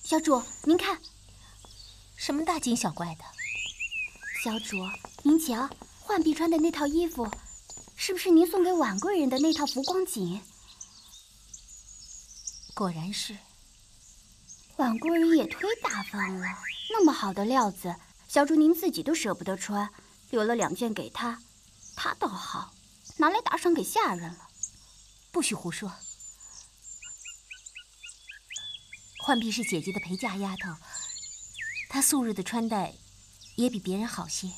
小主，您看，什么大惊小怪的？小主，您瞧，浣碧穿的那套衣服，是不是您送给婉贵人的那套浮光锦？果然是。婉贵人也忒大方了，那么好的料子，小主您自己都舍不得穿，留了2件给她，她倒好，拿来打赏给下人了。不许胡说。浣碧是姐姐的陪嫁丫头，她素日的穿戴也比别人好些。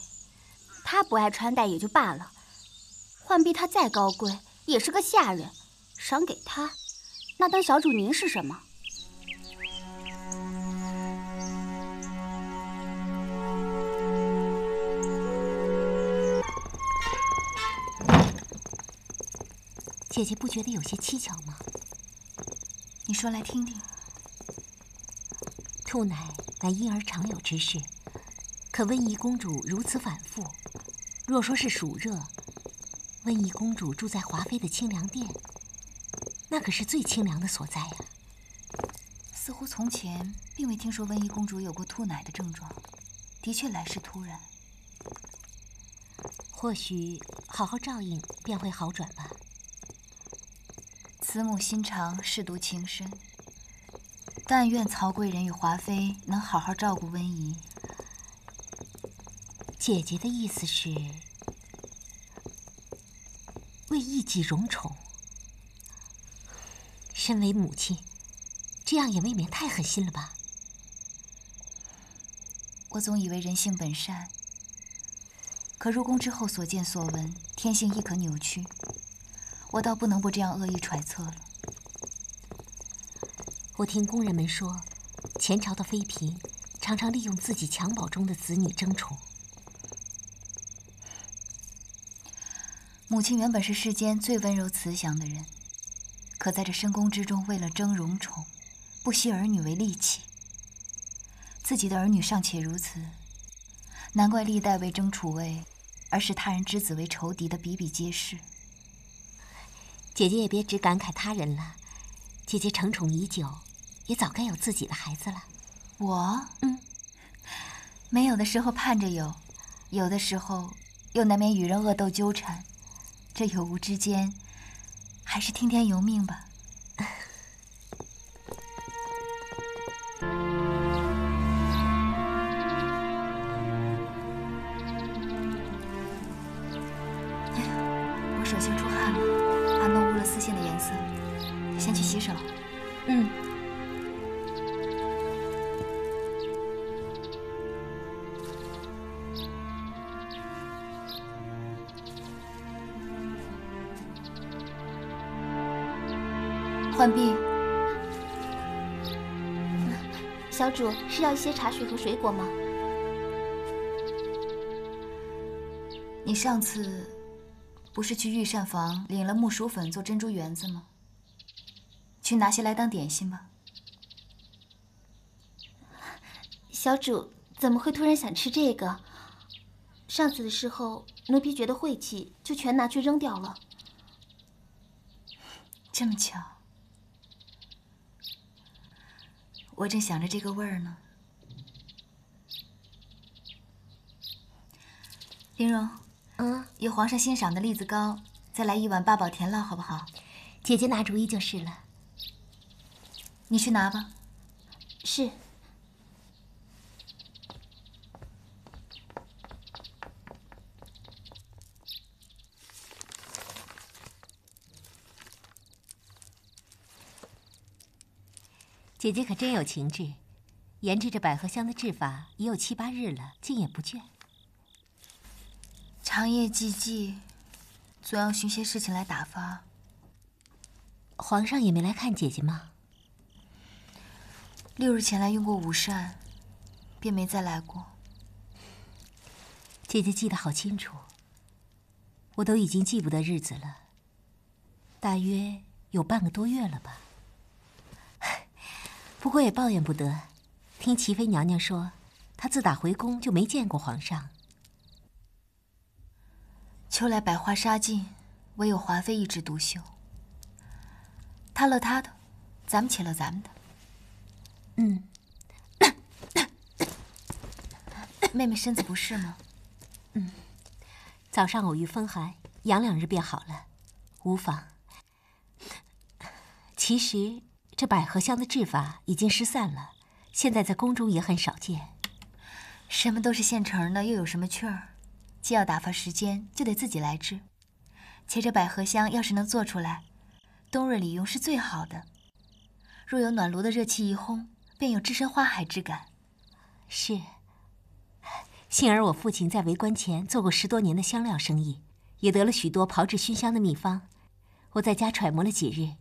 她不爱穿戴也就罢了，浣碧她再高贵，也是个下人，赏给她，那当小主您是什么？姐姐不觉得有些蹊跷吗？你说来听听。兔奶乃婴儿常有之事，可温宜公主如此反复，若说是暑热，温宜公主住在华妃的清凉殿，那可是最清凉的所在呀。似乎从前并未听说温宜公主有过吐奶的症状，的确来势突然。或许好好照应，便会好转吧。慈母心肠，舐犊情深。但愿曹贵人与华妃能好好照顾温宜。姐姐的意思是为一己荣宠。身为母亲，这样也未免太狠心了吧？我总以为人性本善，可入宫之后所见所闻，天性亦可扭曲。我倒不能不这样恶意揣测了。我听宫人们说，前朝的妃嫔常常利用自己襁褓中的子女争宠。母亲原本是世间最温柔慈祥的人，可在这深宫之中，为了争荣宠，不惜儿女为利器。自己的儿女尚且如此，难怪历代为争储位，而视他人之子为仇敌的比比皆是。姐姐也别只感慨他人了，姐姐承宠已久，也早该有自己的孩子了。我，没有的时候盼着有，有的时候又难免与人恶斗纠缠，这有无之间，还是听天由命吧。我手心出汗了，怕弄污了丝线的颜色，先去洗手。浣碧，小主是要一些茶水和水果吗？你上次不是去御膳房领了木薯粉做珍珠圆子吗？去拿些来当点心吧。小主怎么会突然想吃这个？上次的时候，奴婢觉得晦气，就全拿去扔掉了。这么巧，我正想着这个味儿呢。玲珑，有皇上欣赏的栗子糕，再来1碗八宝甜酪，好不好？姐姐拿主意就是了。你去拿吧。是。姐姐可真有情致，研制这百合香的制法也有7、8日了，竟也不倦。长夜寂寂，总要寻些事情来打发。皇上也没来看姐姐吗？6日前来用过午膳，便没再来过。姐姐记得好清楚，我都已经记不得日子了，大约有半个多月了吧。不过也抱怨不得，听齐妃娘娘说，她自打回宫就没见过皇上。秋来百花杀尽，唯有华妃一枝独秀。她乐她的，咱们且乐咱们的。妹妹身子不适吗？早上偶遇风寒，养2日便好了，无妨。其实这百合香的制法已经失散了，现在在宫中也很少见。什么都是现成的，又有什么趣儿？既要打发时间，就得自己来制。且这百合香要是能做出来，冬日里用是最好的。若有暖炉的热气一烘，便有置身花海之感。是。幸而我父亲在为官前做过10多年的香料生意，也得了许多炮制熏香的秘方。我在家揣摩了几日，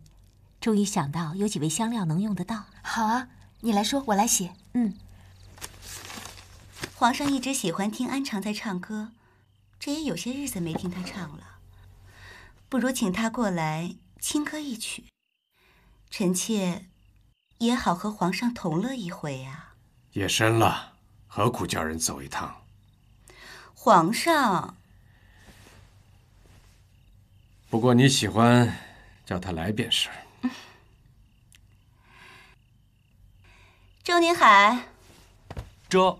终于想到有几味香料能用得到。好啊，你来说，我来写。皇上一直喜欢听安常在唱歌，这也有些日子没听他唱了，不如请他过来轻歌一曲，臣妾也好和皇上同乐一回啊。夜深了，何苦叫人走一趟？皇上，不过你喜欢，叫他来便是。周宁海，这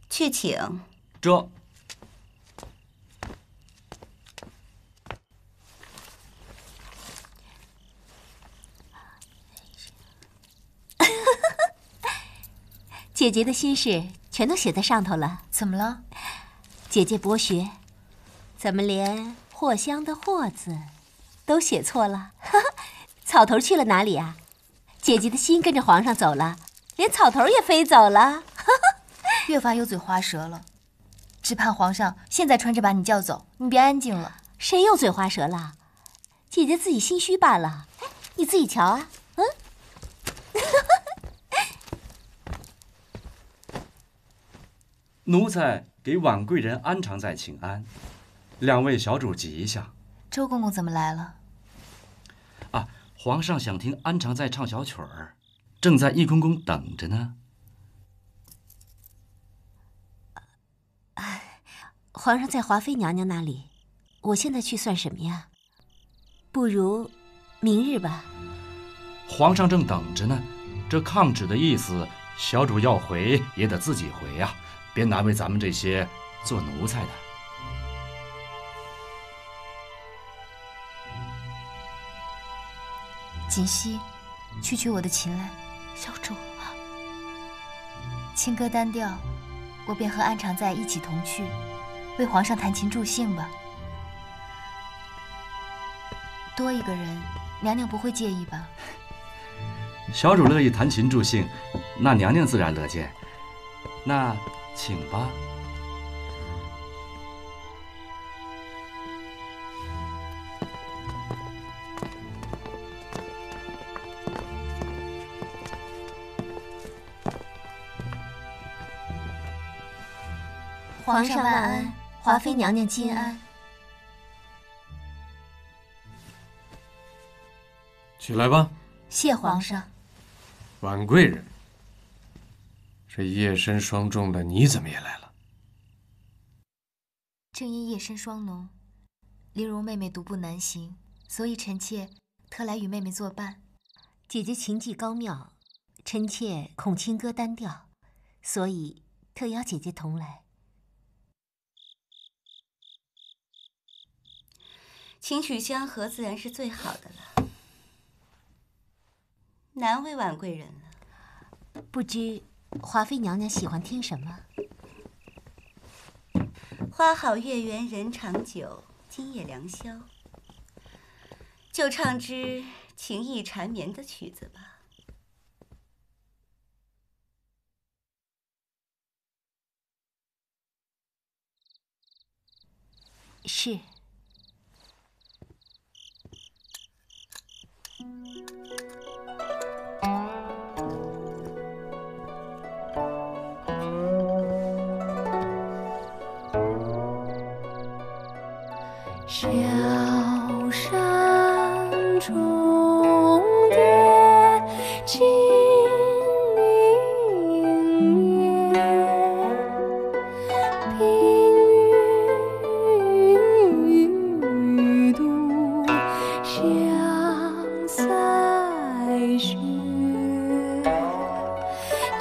去请。这姐姐的心事全都写在上头了。怎么了？姐姐博学，怎么连藿香的藿字都写错了？草头去了哪里啊？姐姐的心跟着皇上走了，连草头也飞走了。越发油嘴滑舌了，只盼皇上现在传旨把你叫走，你别安静了。谁又嘴滑舌了？姐姐自己心虚罢了。你自己瞧啊。奴才给婉贵人安常在请安，2位小主吉祥。周公公怎么来了？啊，皇上想听安常在唱小曲儿，正在懿公公等着呢。皇上在华妃娘娘那里，我现在去算什么呀？不如明日吧。皇上正等着呢，这抗旨的意思，小主要回也得自己回啊，别难为咱们这些做奴才的。锦溪，去取我的琴来。小主，清歌单调，我便和安常在一起同去，为皇上弹琴助兴吧。多一个人，娘娘不会介意吧？小主乐意弹琴助兴，那娘娘自然乐见。那请吧。皇上万安，华妃娘娘金安。起来吧。谢皇上。婉贵人，这夜深霜重的，你怎么也来了？正因夜深霜浓，玲珑妹妹独步难行，所以臣妾特来与妹妹作伴。姐姐琴技高妙，臣妾恐清歌单调，所以特邀姐姐同来。琴曲相和自然是最好的了，难为婉贵人了。不知华妃娘娘喜欢听什么？花好月圆人长久，今夜良宵，就唱支情意缠绵的曲子吧。是。小山中蝶金明月，冰雨渡香塞雪，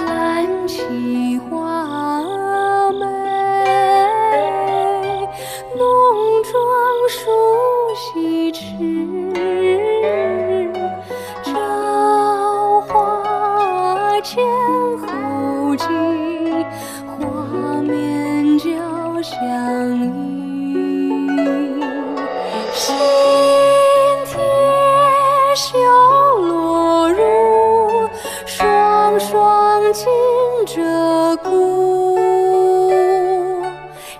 兰起花前后进，画面交相映。心贴绣罗襦，双双紧鹧鸪。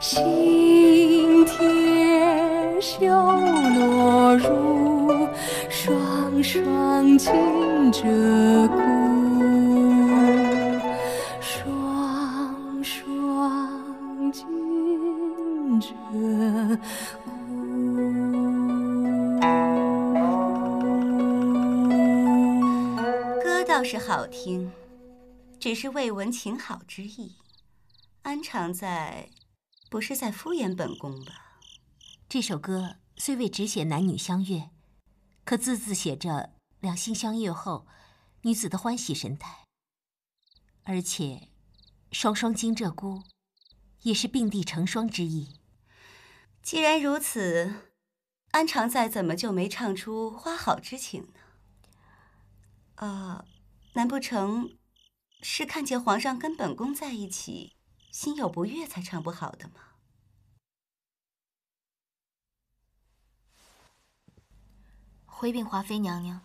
心贴绣罗襦，双双紧鹧鸪。双双紧鹧鸪。歌倒是好听，只是未闻情好之意。安常在，不是在敷衍本宫吧？这首歌虽未只写男女相悦，可字字写着两心相悦后女子的欢喜神态，而且双双惊鹧鸪也是并蒂成双之意。既然如此，安常在怎么就没唱出花好之情呢？难不成是看见皇上跟本宫在一起，心有不悦才唱不好的吗？回禀华妃娘娘，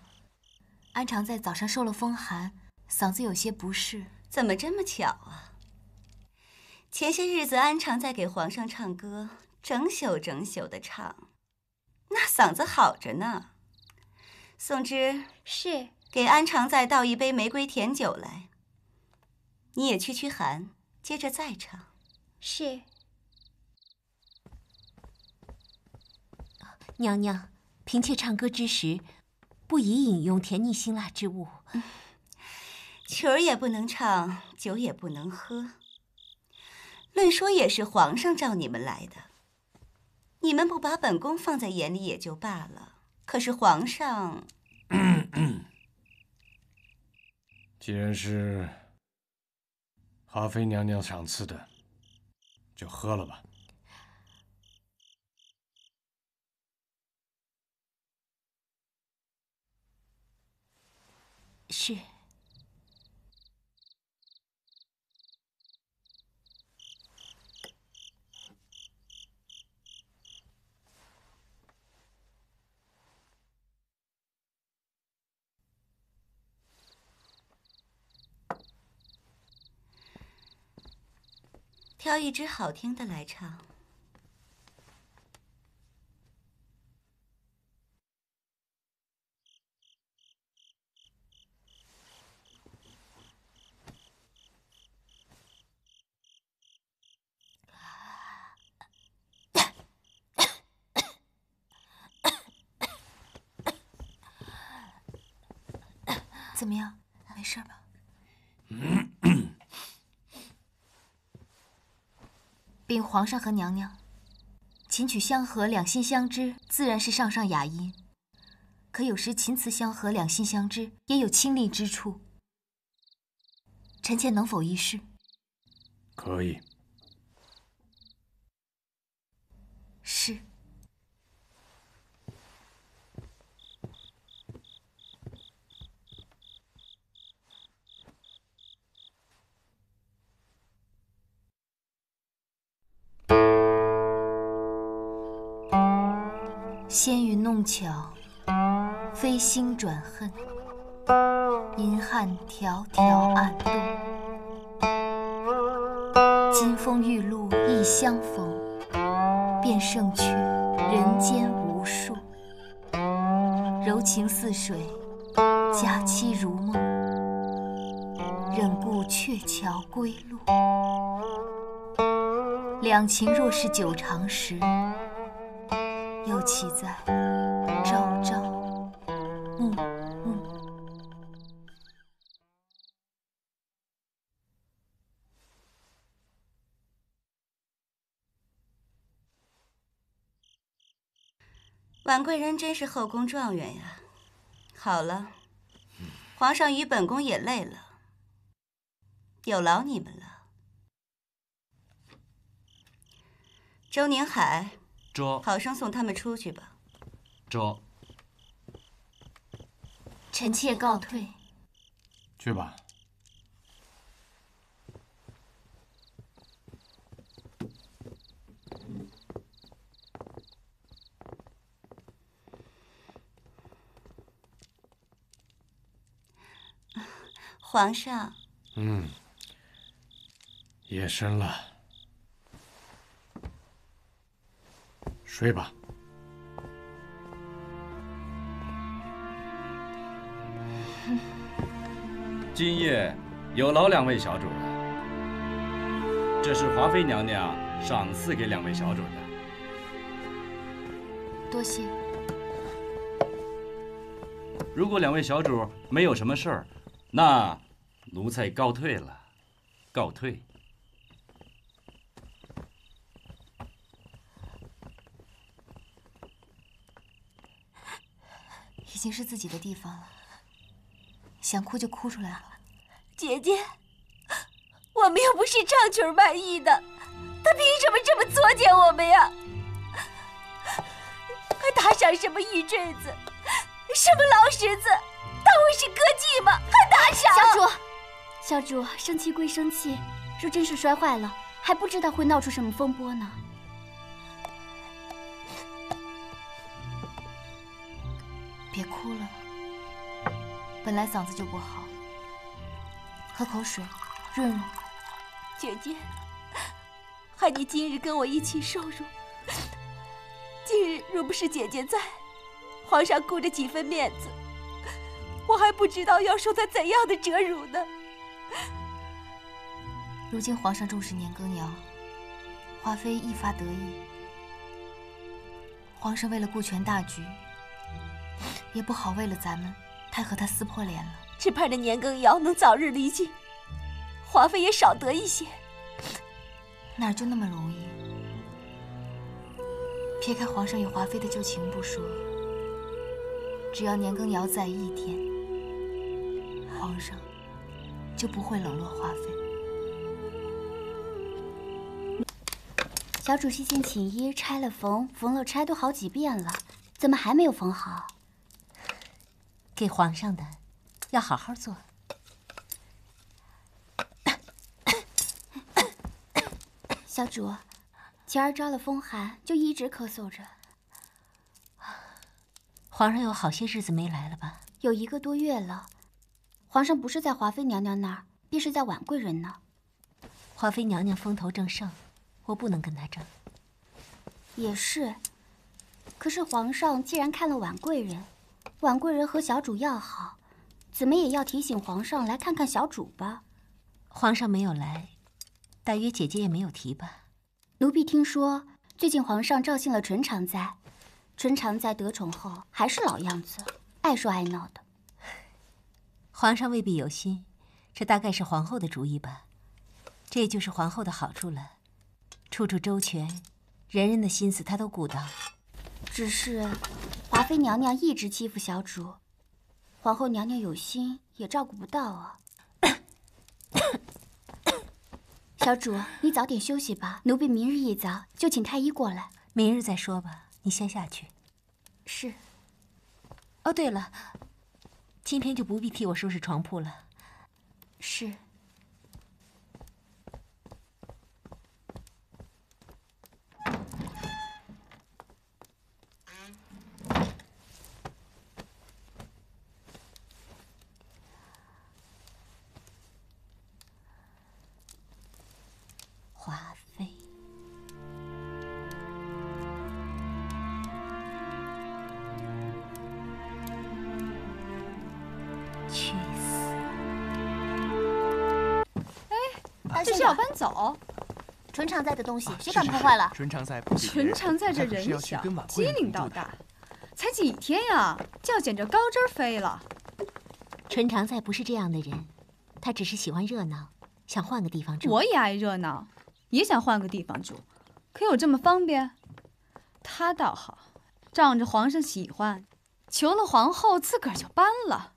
安常在早上受了风寒，嗓子有些不适。怎么这么巧啊？前些日子安常在给皇上唱歌，整宿整宿的唱，那嗓子好着呢。宋芝，是，给安常在倒一杯玫瑰甜酒来。你也驱驱寒，接着再唱。是。娘娘，嫔妾唱歌之时，不宜饮用甜腻辛辣之物。曲儿也不能唱，酒也不能喝。论说也是皇上召你们来的，你们不把本宫放在眼里也就罢了，可是皇上……既然是华妃娘娘赏赐的，就喝了吧。是。挑一支好听的来唱。怎么样？没事吧？禀皇上和娘娘，琴曲相和，两心相知，自然是上上雅音。可有时琴词相和，两心相知，也有清丽之处。臣妾能否一试？可以。是。纤云弄巧，飞星转恨，银汉迢迢暗路。金风玉露一相逢，便胜去人间无数。柔情似水，佳期如梦，忍顾鹊桥归路。两情若是久长时，又岂在朝朝暮暮。婉贵人真是后宫状元呀！好了，皇上与本宫也累了，有劳你们了。周宁海，好生送他们出去吧。臣妾告退。去吧。皇上。夜深了，睡吧。今夜有劳2位小主了，这是华妃娘娘赏赐给2位小主的。多谢。如果2位小主没有什么事儿，那奴才告退了，告退。已经是自己的地方了，想哭就哭出来吧。姐姐，我们又不是仗曲卖艺的，他凭什么这么作践我们呀？还打赏什么玉坠子，什么老石子，当我是歌妓吗？还打赏！小主，生气归生气，若真是摔坏了，还不知道会闹出什么风波呢。别哭了，本来嗓子就不好，喝口水润润。姐姐，害你今日跟我一起受辱。今日若不是姐姐在，皇上顾着几分面子，我还不知道要受他怎样的折辱呢。如今皇上重视年羹尧，华妃一发得意，皇上为了顾全大局，也不好为了咱们，太和他撕破脸了。只盼着年羹尧能早日离京，华妃也少得一些。哪就那么容易？撇开皇上与华妃的旧情不说，只要年羹尧在意一天，皇上就不会冷落华妃。小主西线请医，拆了缝，缝了拆，都好几遍了，怎么还没有缝好？给皇上的，要好好做。小主，前儿招了风寒，就一直咳嗽着。皇上有好些日子没来了吧？有1个多月了。皇上不是在华妃娘娘那儿，便是在婉贵人那儿。华妃娘娘风头正盛，我不能跟她争。也是，可是皇上既然看了婉贵人，婉贵人和小主要好，怎么也要提醒皇上来看看小主吧。皇上没有来，大约姐姐也没有提吧。奴婢听说最近皇上召幸了纯常在，纯常在得宠后还是老样子，爱说爱闹的。皇上未必有心，这大概是皇后的主意吧。这就是皇后的好处了，处处周全，人人的心思她都顾到。只是华妃娘娘一直欺负小主，皇后娘娘有心也照顾不到啊。小主，你早点休息吧，奴婢明日一早就请太医过来。明日再说吧，你先下去。是。哦，对了，今天就不必替我收拾床铺了。是。华妃，去死！哎，这是要搬走？纯常在的东西，谁敢破坏了？纯常在，纯常在这人小，机灵到大，才几天呀，就要捡着高枝飞了。纯常在不是这样的人，他只是喜欢热闹，想换个地方住。我也爱热闹。也想换个地方住，可有这么方便？他倒好，仗着皇上喜欢，求了皇后，自个儿就搬了。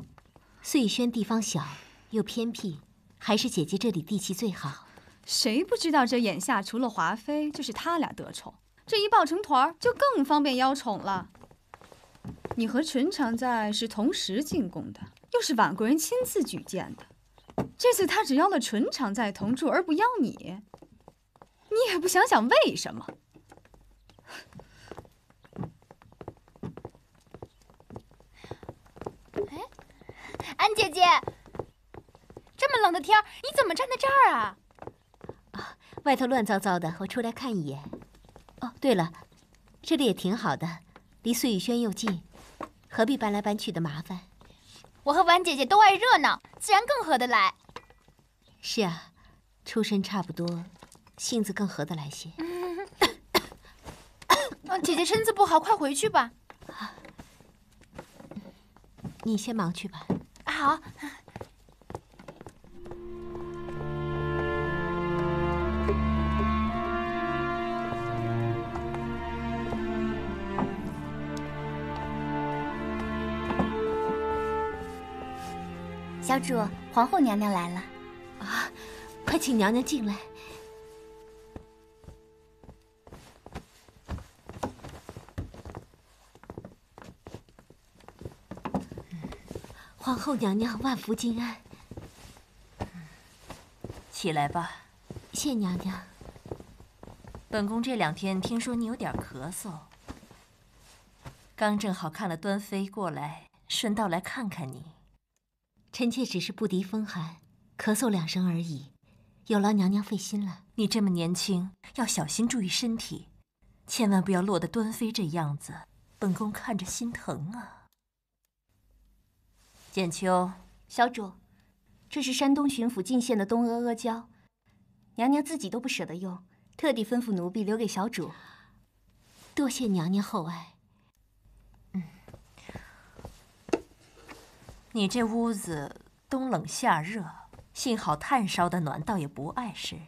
遂轩地方小又偏僻，还是姐姐这里地气最好。谁不知道这眼下除了华妃，就是他俩得宠，这一抱成团就更方便邀宠了。你和纯常在是同时进宫的，又是婉贵人亲自举荐的，这次他只邀了纯常在同住，而不邀你。你也不想想为什么？哎，安姐姐，冷的天儿，你怎么站在这儿啊？外头乱糟糟的，我出来看一眼。哦，对了，这里也挺好的，离碎雨轩又近，何必搬来搬去的麻烦？我和婉姐姐都爱热闹，自然更合得来。是啊，出身差不多，性子更合得来些。姐姐身子不好，快回去吧。你先忙去吧。好。小主，皇后娘娘来了。啊，快请娘娘进来。皇后娘娘万福金安。起来吧。谢娘娘。本宫这2天听说你有点咳嗽，刚正好看了端妃过来，顺道来看看你。臣妾只是不敌风寒，咳嗽2声而已，有劳娘娘费心了。你这么年轻，要小心注意身体，千万不要落得端妃这样子，本宫看着心疼啊。简秋，小主，这是山东巡抚进献的东阿阿胶，娘娘自己都不舍得用，特地吩咐奴婢留给小主。多谢娘娘厚爱。你这屋子冬冷夏热，幸好炭烧的暖，倒也不碍事。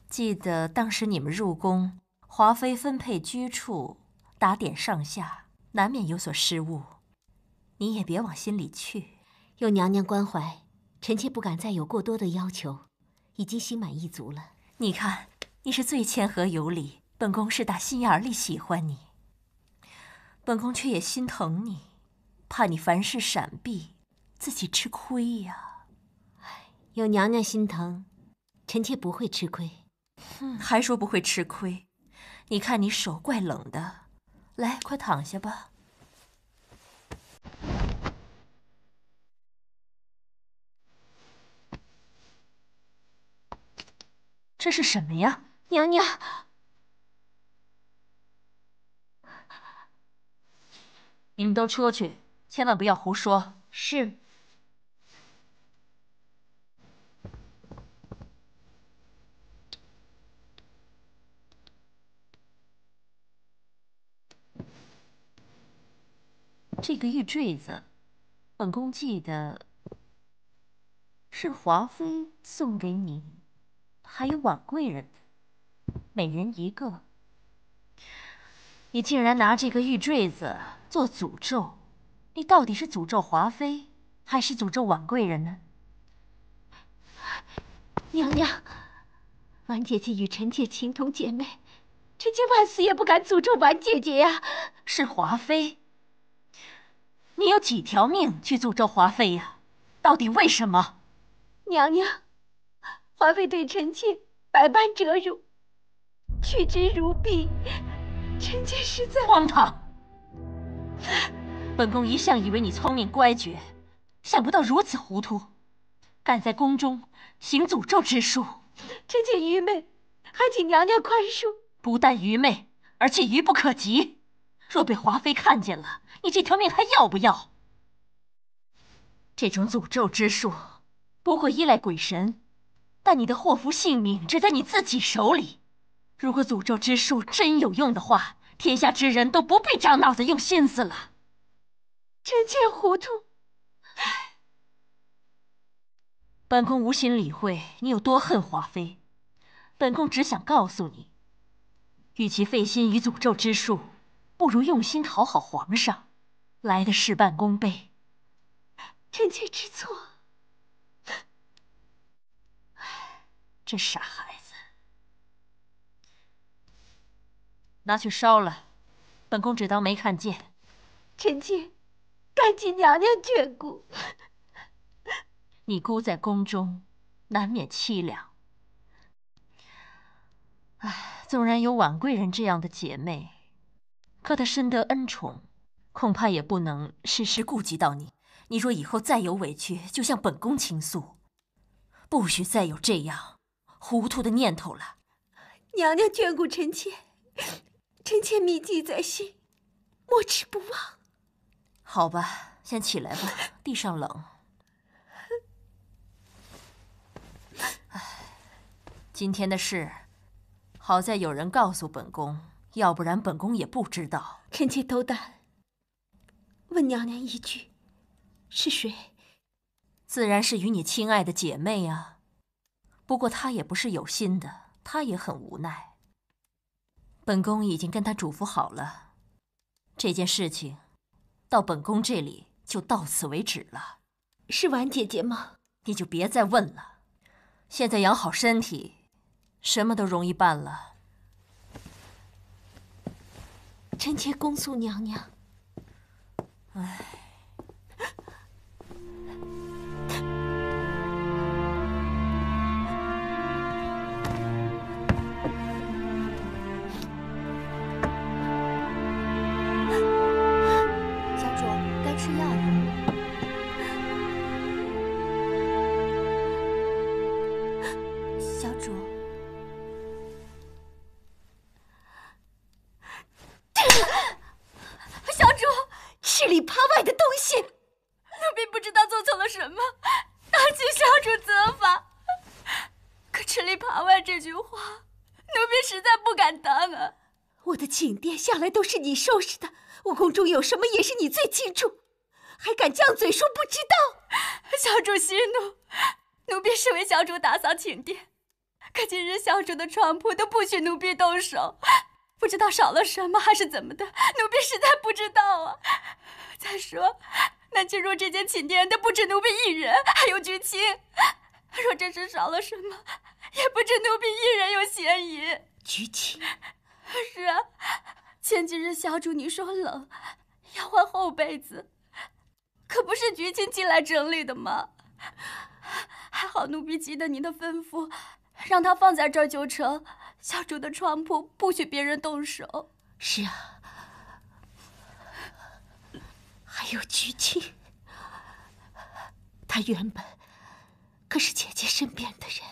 记得当时你们入宫，华妃分配居处，打点上下，难免有所失误，你也别往心里去。有娘娘关怀，臣妾不敢再有过多的要求，已经心满意足了。你看，你是最谦和有礼，本宫是打心眼里喜欢你，本宫却也心疼你，怕你凡事闪避，自己吃亏呀。有娘娘心疼，臣妾不会吃亏。还说不会吃亏？你看你手怪冷的，来，快躺下吧。这是什么呀？娘娘，你们都出去，千万不要胡说。是。这个玉坠子，本宫记得是华妃送给你，还有婉贵人，每人1个。你竟然拿这个玉坠子做诅咒，你到底是诅咒华妃，还是诅咒婉贵人呢？娘娘，婉姐姐与臣妾情同姐妹，臣妾万死也不敢诅咒婉姐姐呀。是华妃。你有几条命去诅咒华妃呀？到底为什么？娘娘，华妃对臣妾百般折辱，取之如敝，臣妾实在荒唐！本宫一向以为你聪明乖觉，想不到如此糊涂，敢在宫中行诅咒之术。臣妾愚昧，还请娘娘宽恕。不但愚昧，而且愚不可及。若被华妃看见了，你这条命还要不要？这种诅咒之术不过依赖鬼神，但你的祸福性命只在你自己手里。如果诅咒之术真有用的话，天下之人都不必长脑子用心思了。臣妾糊涂。本宫无心理会你有多恨华妃，本宫只想告诉你，与其费心于诅咒之术，不如用心讨好皇上，来的事半功倍。臣妾知错。这傻孩子，拿去烧了，本宫只当没看见。臣妾感激娘娘眷顾。你孤在宫中，难免凄凉。纵然有婉贵人这样的姐妹，可她深得恩宠，恐怕也不能时时顾及到你。你若以后再有委屈，就向本宫倾诉。不许再有这样糊涂的念头了。娘娘眷顾臣妾，臣妾铭记在心，没齿不忘。好吧，先起来吧，地上冷。今天的事，好在有人告诉本宫，要不然本宫也不知道。臣妾斗胆问娘娘一句，是谁？自然是与你亲爱的姐妹啊。不过她也不是有心的，她也很无奈。本宫已经跟她嘱咐好了，这件事情到本宫这里就到此为止了。是婉姐姐吗？你就别再问了。现在养好身体，什么都容易办了。臣妾恭诉娘娘。唉。小主，该吃药了。小主。小主，吃里扒外的东西！奴婢不知道做错了什么，当请小主责罚。可吃里扒外这句话，奴婢实在不敢当啊。我的寝殿向来都是你收拾的，我宫中有什么也是你最清楚，还敢犟嘴说不知道？小主息怒，奴婢是为小主打扫寝殿，可今日小主的床铺都不许奴婢动手。不知道少了什么还是怎么的，奴婢实在不知道啊。再说，能进入这间寝殿的不止奴婢一人，还有菊青。若真是少了什么，也不止奴婢一人有嫌疑。菊青，是啊，前几日小主你说冷，要换厚被子，可不是菊青进来整理的吗？还好奴婢记得你的吩咐，让他放在这儿就成。小主的床铺不许别人动手。是啊，还有菊青，她原本可是姐姐身边的人。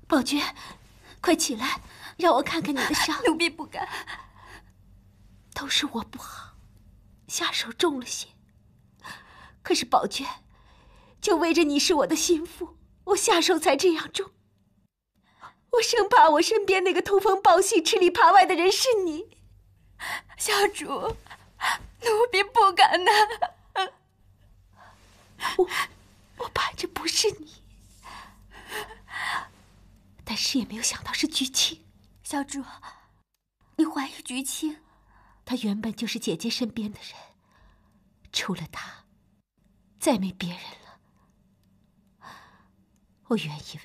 宝娟，快起来，让我看看你的伤。奴婢不敢，都是我不好，下手重了些。可是宝娟，就为着你是我的心腹，我下手才这样重。我生怕我身边那个通风报信、吃里扒外的人是你。小主，奴婢不敢呐。我怕这不是你，但是也没有想到是菊青。小主，你怀疑菊青？她原本就是姐姐身边的人，除了她，再没别人了。我原以为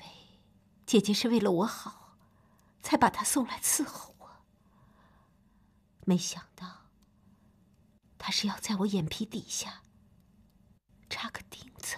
姐姐是为了我好，才把她送来伺候我，没想到她是要在我眼皮底下插个钉子。